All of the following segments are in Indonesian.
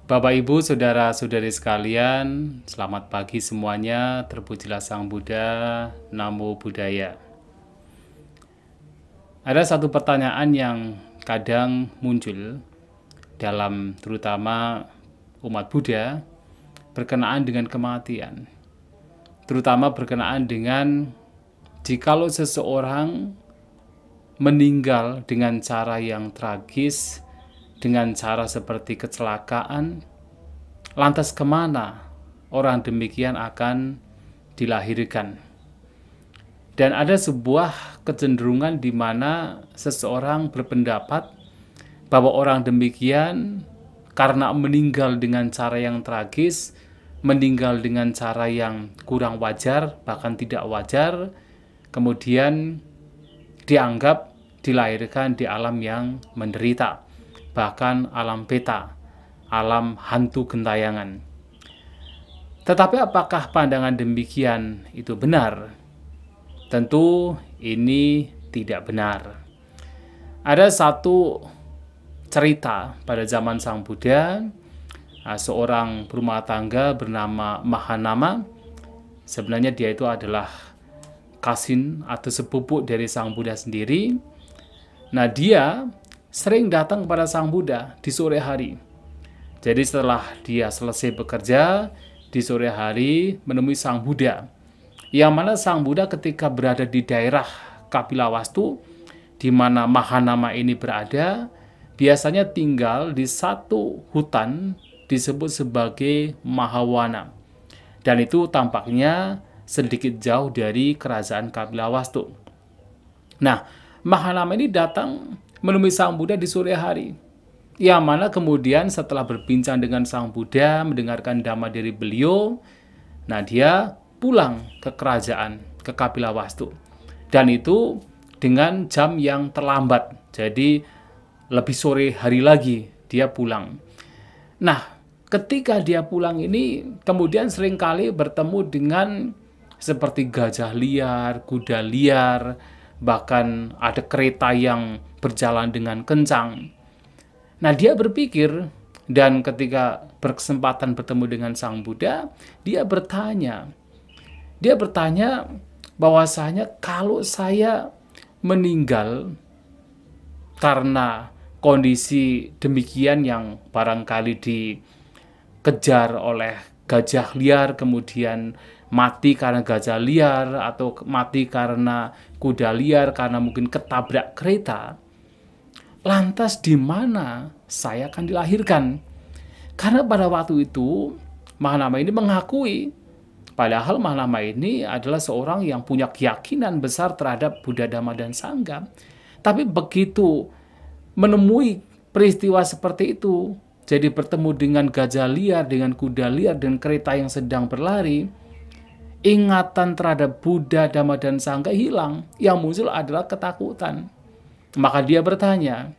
Bapak, Ibu, saudara-saudari sekalian, selamat pagi semuanya. Terpujilah Sang Buddha, Namo Buddhaya. Ada satu pertanyaan yang kadang muncul dalam terutama umat Buddha berkenaan dengan kematian. Terutama berkenaan dengan jikalau seseorang meninggal dengan cara yang tragis, dengan cara seperti kecelakaan, lantas kemana orang demikian akan dilahirkan? Dan ada sebuah kecenderungan di mana seseorang berpendapat bahwa orang demikian karena meninggal dengan cara yang tragis, meninggal dengan cara yang kurang wajar, bahkan tidak wajar, kemudian dianggap dilahirkan di alam yang menderita, bahkan alam peta, alam hantu gentayangan. Tetapi apakah pandangan demikian itu benar? Tentu ini tidak benar. Ada satu cerita pada zaman Sang Buddha, seorang berumah tangga bernama Mahanama. Sebenarnya dia itu adalah cousin atau sepupu dari Sang Buddha sendiri. Nah, dia sering datang kepada Sang Buddha di sore hari. Jadi setelah dia selesai bekerja, di sore hari menemui Sang Buddha. Yang mana Sang Buddha ketika berada di daerah Kapilawastu, di mana Mahanama ini berada, biasanya tinggal di satu hutan disebut sebagai Mahawana. Dan itu tampaknya sedikit jauh dari kerajaan Kapilawastu. Nah, Mahanama ini datang menemui Sang Buddha di sore hari. Yang mana kemudian setelah berbincang dengan Sang Buddha, mendengarkan dhamma dari beliau, nah dia pulang ke kerajaan, ke Kapilawastu. Dan itu dengan jam yang terlambat. Jadi lebih sore hari lagi dia pulang. Nah, ketika dia pulang ini kemudian seringkali bertemu dengan seperti gajah liar, kuda liar, bahkan ada kereta yang berjalan dengan kencang. Nah, dia berpikir, dan ketika berkesempatan bertemu dengan Sang Buddha, dia bertanya bahwasanya kalau saya meninggal karena kondisi demikian yang barangkali dikejar oleh gajah liar, kemudian mati karena gajah liar, atau mati karena kuda liar, karena mungkin ketabrak kereta, lantas di mana saya akan dilahirkan? Karena pada waktu itu Mahanama ini mengakui, padahal Mahanama ini adalah seorang yang punya keyakinan besar terhadap Buddha, Dhamma, dan Sangha. Tapi begitu menemui peristiwa seperti itu, jadi bertemu dengan gajah liar, dengan kuda liar, dan kereta yang sedang berlari, ingatan terhadap Buddha, Dhamma, dan Sangha hilang. Yang muncul adalah ketakutan. Maka dia bertanya,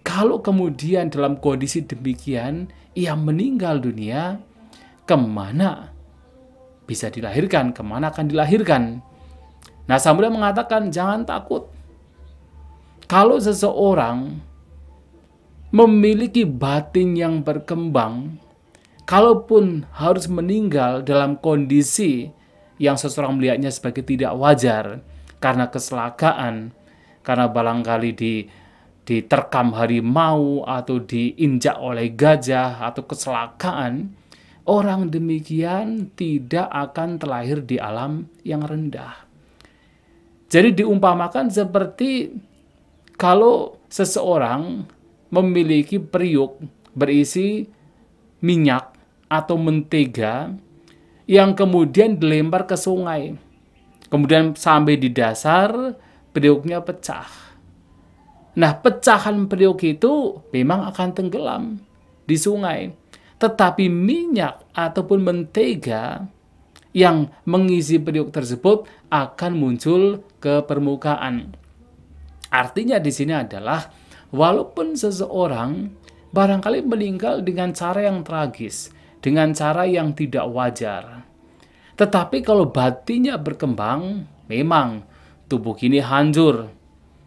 kalau kemudian dalam kondisi demikian ia meninggal dunia, kemana bisa dilahirkan? Kemana akan dilahirkan? Nah, Sang Buddha mengatakan, jangan takut. Kalau seseorang memiliki batin yang berkembang, kalaupun harus meninggal dalam kondisi yang seseorang melihatnya sebagai tidak wajar, karena kecelakaan, karena barangkali diterkam harimau, atau diinjak oleh gajah, atau kecelakaan, orang demikian tidak akan terlahir di alam yang rendah. Jadi diumpamakan seperti kalau seseorang memiliki periuk berisi minyak atau mentega yang kemudian dilempar ke sungai. Kemudian sampai di dasar, periuknya pecah. Nah, pecahan periuk itu memang akan tenggelam di sungai. Tetapi minyak ataupun mentega yang mengisi periuk tersebut akan muncul ke permukaan. Artinya di sini adalah walaupun seseorang barangkali meninggal dengan cara yang tragis, dengan cara yang tidak wajar, tetapi kalau batinnya berkembang, memang tubuh ini hancur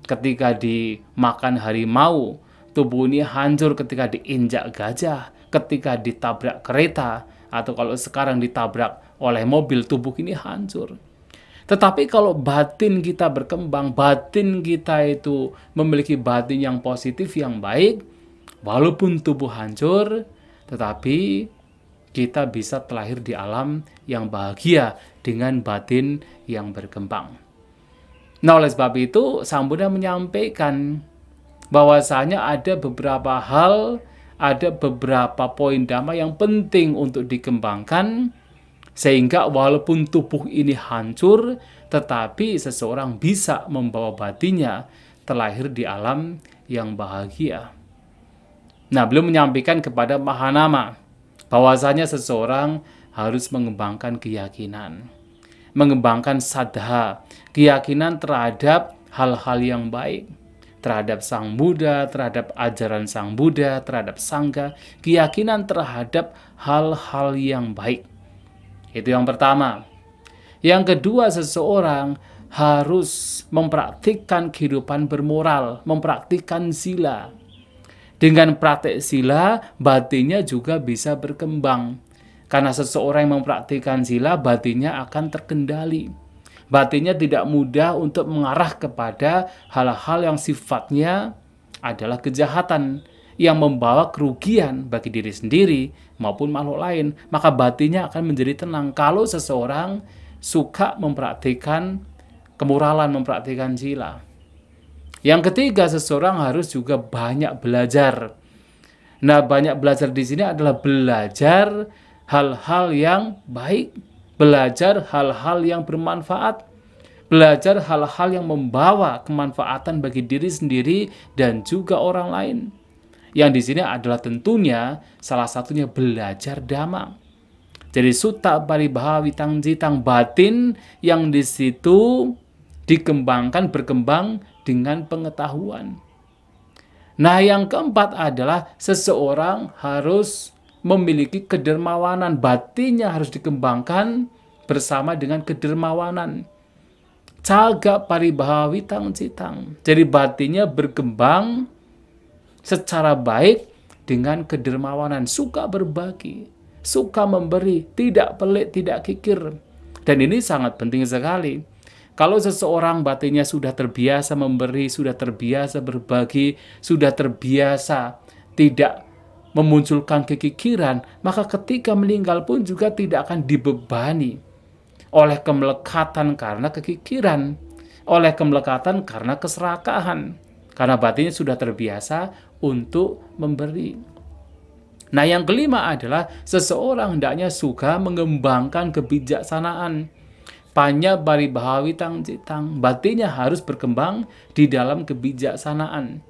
ketika dimakan harimau, tubuh ini hancur ketika diinjak gajah, ketika ditabrak kereta, atau kalau sekarang ditabrak oleh mobil, tubuh ini hancur. Tetapi kalau batin kita berkembang, batin kita itu memiliki batin yang positif, yang baik, walaupun tubuh hancur, tetapi kita bisa terlahir di alam yang bahagia dengan batin yang berkembang. Nah, oleh sebab itu, Sang Buddha menyampaikan bahwasanya ada beberapa hal, ada beberapa poin dhamma yang penting untuk dikembangkan, sehingga walaupun tubuh ini hancur, tetapi seseorang bisa membawa batinnya terlahir di alam yang bahagia. Nah, beliau menyampaikan kepada Mahanama bahwasanya seseorang harus mengembangkan keyakinan, mengembangkan saddha, keyakinan terhadap hal-hal yang baik, terhadap Sang Buddha, terhadap ajaran Sang Buddha, terhadap Sangha, keyakinan terhadap hal-hal yang baik. Itu yang pertama. Yang kedua, seseorang harus mempraktikkan kehidupan bermoral, mempraktikkan sila. Dengan praktek sila, batinnya juga bisa berkembang. Karena seseorang yang mempraktikkan sila, batinnya akan terkendali. Batinnya tidak mudah untuk mengarah kepada hal-hal yang sifatnya adalah kejahatan, yang membawa kerugian bagi diri sendiri maupun makhluk lain. Maka batinnya akan menjadi tenang kalau seseorang suka mempraktikkan kemoralan, mempraktikkan sila. Yang ketiga, seseorang harus juga banyak belajar. Nah, banyak belajar di sini adalah belajar hal-hal yang baik, belajar hal-hal yang bermanfaat, belajar hal-hal yang membawa kemanfaatan bagi diri sendiri dan juga orang lain. Yang di sini adalah tentunya salah satunya belajar dhamma. Jadi sutta paribaha vitang jitang, batin yang di situ dikembangkan, berkembang dengan pengetahuan. Nah, yang keempat adalah seseorang harus memiliki kedermawanan, batinnya harus dikembangkan bersama dengan kedermawanan. Caga paribaha vitang jitang. Jadi batinnya berkembang secara baik dengan kedermawanan, suka berbagi, suka memberi, tidak pelit, tidak kikir. Dan ini sangat penting sekali. Kalau seseorang batinnya sudah terbiasa memberi, sudah terbiasa berbagi, sudah terbiasa tidak memunculkan kekikiran, maka ketika meninggal pun juga tidak akan dibebani oleh kemelekatan karena kekikiran, oleh kemelekatan karena keserakahan. Karena batinnya sudah terbiasa untuk memberi. Nah, yang kelima adalah seseorang hendaknya suka mengembangkan kebijaksanaan. Panya paribaha vitang jitang, batinnya harus berkembang di dalam kebijaksanaan.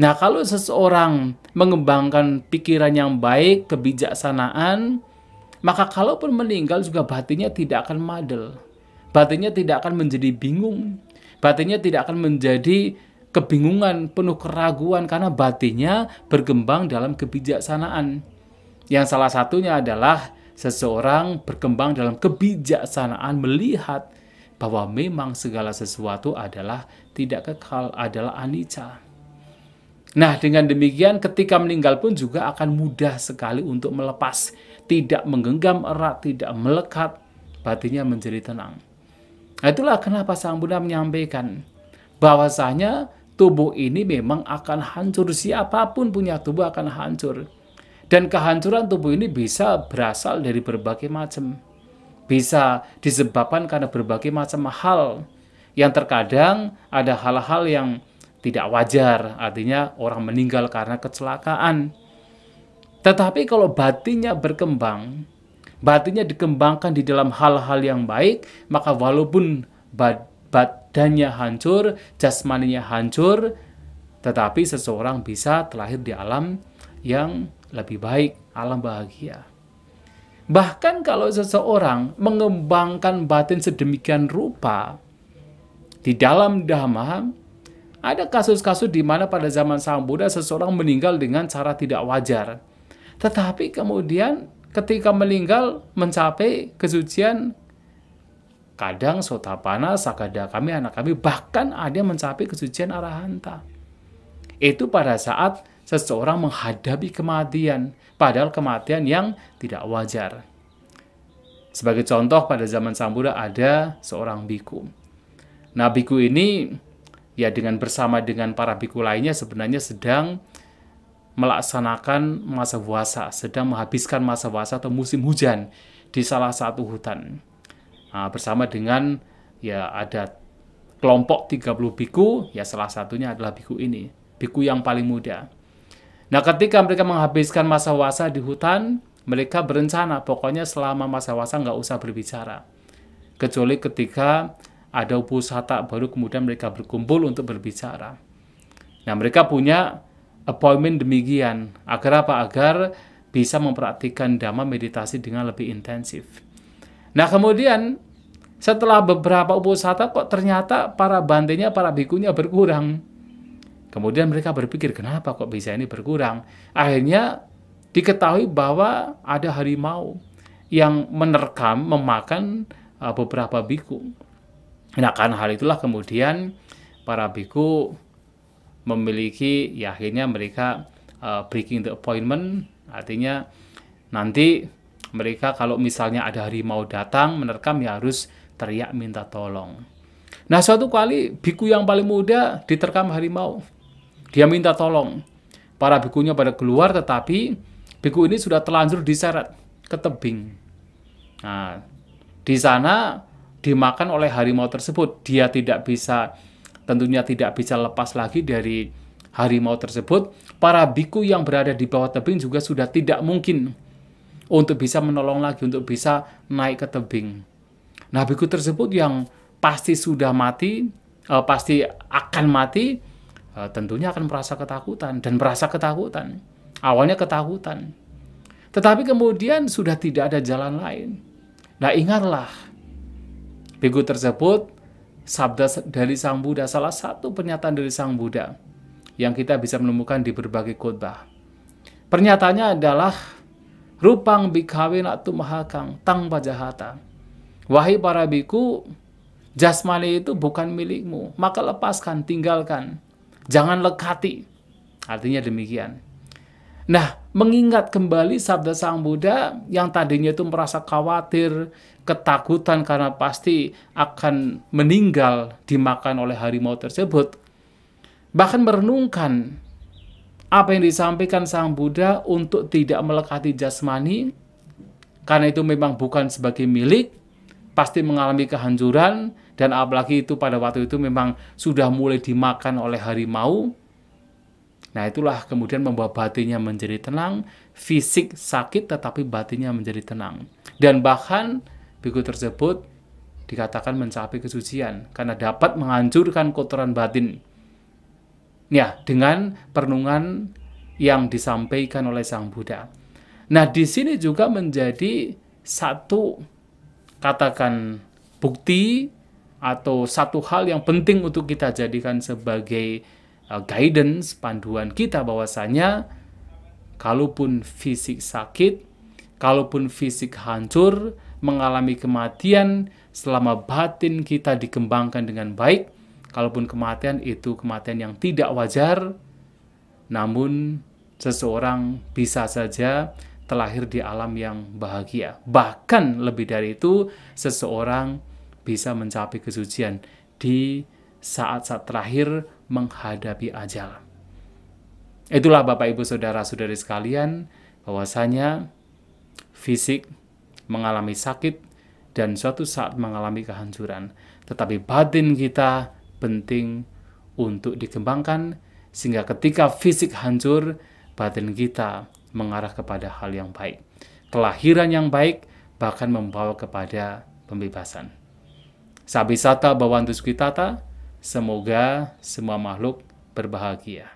Nah, kalau seseorang mengembangkan pikiran yang baik, kebijaksanaan, maka kalaupun meninggal juga batinnya tidak akan madel. Batinnya tidak akan menjadi bingung. Batinnya tidak akan menjadi kebingungan, penuh keraguan, karena batinnya berkembang dalam kebijaksanaan. Yang salah satunya adalah seseorang berkembang dalam kebijaksanaan, melihat bahwa memang segala sesuatu adalah tidak kekal, adalah anicca. Nah, dengan demikian ketika meninggal pun juga akan mudah sekali untuk melepas, tidak menggenggam erat, tidak melekat, batinnya menjadi tenang. Nah, itulah kenapa Sang Buddha menyampaikan bahwasanya tubuh ini memang akan hancur, siapapun punya tubuh akan hancur. Dan kehancuran tubuh ini bisa berasal dari berbagai macam. Bisa disebabkan karena berbagai macam hal. Yang terkadang ada hal-hal yang tidak wajar, artinya orang meninggal karena kecelakaan. Tetapi kalau batinnya berkembang, batinnya dikembangkan di dalam hal-hal yang baik, maka walaupun badannya hancur, jasmaninya hancur, tetapi seseorang bisa terlahir di alam yang lebih baik, alam bahagia. Bahkan kalau seseorang mengembangkan batin sedemikian rupa, di dalam Dhamma, ada kasus-kasus di mana pada zaman Sang Buddha seseorang meninggal dengan cara tidak wajar. Tetapi kemudian ketika meninggal mencapai kesucian, kadang Sotapanna, Sakadagami, Anagami, bahkan ada yang mencapai kesucian Arahanta. itu pada saat seseorang menghadapi kematian, padahal kematian yang tidak wajar. Sebagai contoh, pada zaman Sang Buddha ada seorang biku. Nah, biku ini ya dengan bersama dengan para biku lainnya sebenarnya sedang melaksanakan masa puasa, sedang menghabiskan masa puasa atau musim hujan di salah satu hutan. Nah, bersama dengan ya ada kelompok 30 biku, ya salah satunya adalah biku ini, biku yang paling muda. Nah, ketika mereka menghabiskan masa puasa di hutan, mereka berencana pokoknya selama masa puasa nggak usah berbicara. Kecuali ketika ada upusata, baru kemudian mereka berkumpul untuk berbicara. Nah, mereka punya appointment demikian. Agar apa? Agar bisa mempraktikkan dhamma meditasi dengan lebih intensif. Nah, kemudian setelah beberapa upusata kok ternyata para bantenya, para bikunya berkurang. Kemudian mereka berpikir, kenapa kok bisa ini berkurang? Akhirnya diketahui bahwa ada harimau yang menerkam, memakan beberapa biku. Nah, karena hal itulah kemudian para biku memiliki, ya akhirnya mereka breaking the appointment, artinya nanti mereka kalau misalnya ada harimau datang menerkam ya harus teriak minta tolong. Nah, suatu kali biku yang paling muda diterkam harimau. Dia minta tolong. Para bikunya pada keluar, tetapi biku ini sudah terlanjur diseret ke tebing. Nah, di sana dimakan oleh harimau tersebut. Dia tentunya tidak bisa lepas lagi dari harimau tersebut. Para biku yang berada di bawah tebing juga sudah tidak mungkin untuk bisa menolong lagi, untuk bisa naik ke tebing. Nah, biku tersebut yang pasti sudah mati, pasti akan mati, tentunya akan merasa ketakutan dan merasa ketakutan. Awalnya ketakutan. Tetapi kemudian sudah tidak ada jalan lain. Nah, ingatlah, biku tersebut, sabda dari Sang Buddha, salah satu pernyataan dari Sang Buddha yang kita bisa menemukan di berbagai khotbah. Pernyataannya adalah, rupang bikhawe nak tumahakang tang pajahata. Wahai para biku, jasmani itu bukan milikmu, maka lepaskan, tinggalkan. Jangan lekati. Artinya demikian. Nah, mengingat kembali sabda Sang Buddha yang tadinya itu merasa khawatir, ketakutan karena pasti akan meninggal dimakan oleh harimau tersebut. Bahkan merenungkan apa yang disampaikan Sang Buddha untuk tidak melekati jasmani, karena itu memang bukan sebagai milik, pasti mengalami kehancuran, dan apalagi itu pada waktu itu memang sudah mulai dimakan oleh harimau. Nah, itulah kemudian membawa batinnya menjadi tenang, fisik sakit tetapi batinnya menjadi tenang. Dan bahkan biku tersebut dikatakan mencapai kesucian karena dapat menghancurkan kotoran batin. Ya, dengan perenungan yang disampaikan oleh Sang Buddha. Nah, di sini juga menjadi satu, katakan, bukti atau satu hal yang penting untuk kita jadikan sebagai guidance, panduan kita, bahwasanya kalaupun fisik sakit, kalaupun fisik hancur, mengalami kematian, selama batin kita dikembangkan dengan baik, kalaupun kematian itu kematian yang tidak wajar, namun seseorang bisa saja terlahir di alam yang bahagia. Bahkan lebih dari itu, seseorang bisa mencapai kesucian di saat-saat terakhir menghadapi ajal. Itulah Bapak Ibu Saudara-saudari sekalian, bahwasanya fisik mengalami sakit dan suatu saat mengalami kehancuran, tetapi batin kita penting untuk dikembangkan, sehingga ketika fisik hancur, batin kita mengarah kepada hal yang baik. Kelahiran yang baik bahkan membawa kepada pembebasan. Sabisata Bhavantu Sukhitata, semoga semua makhluk berbahagia.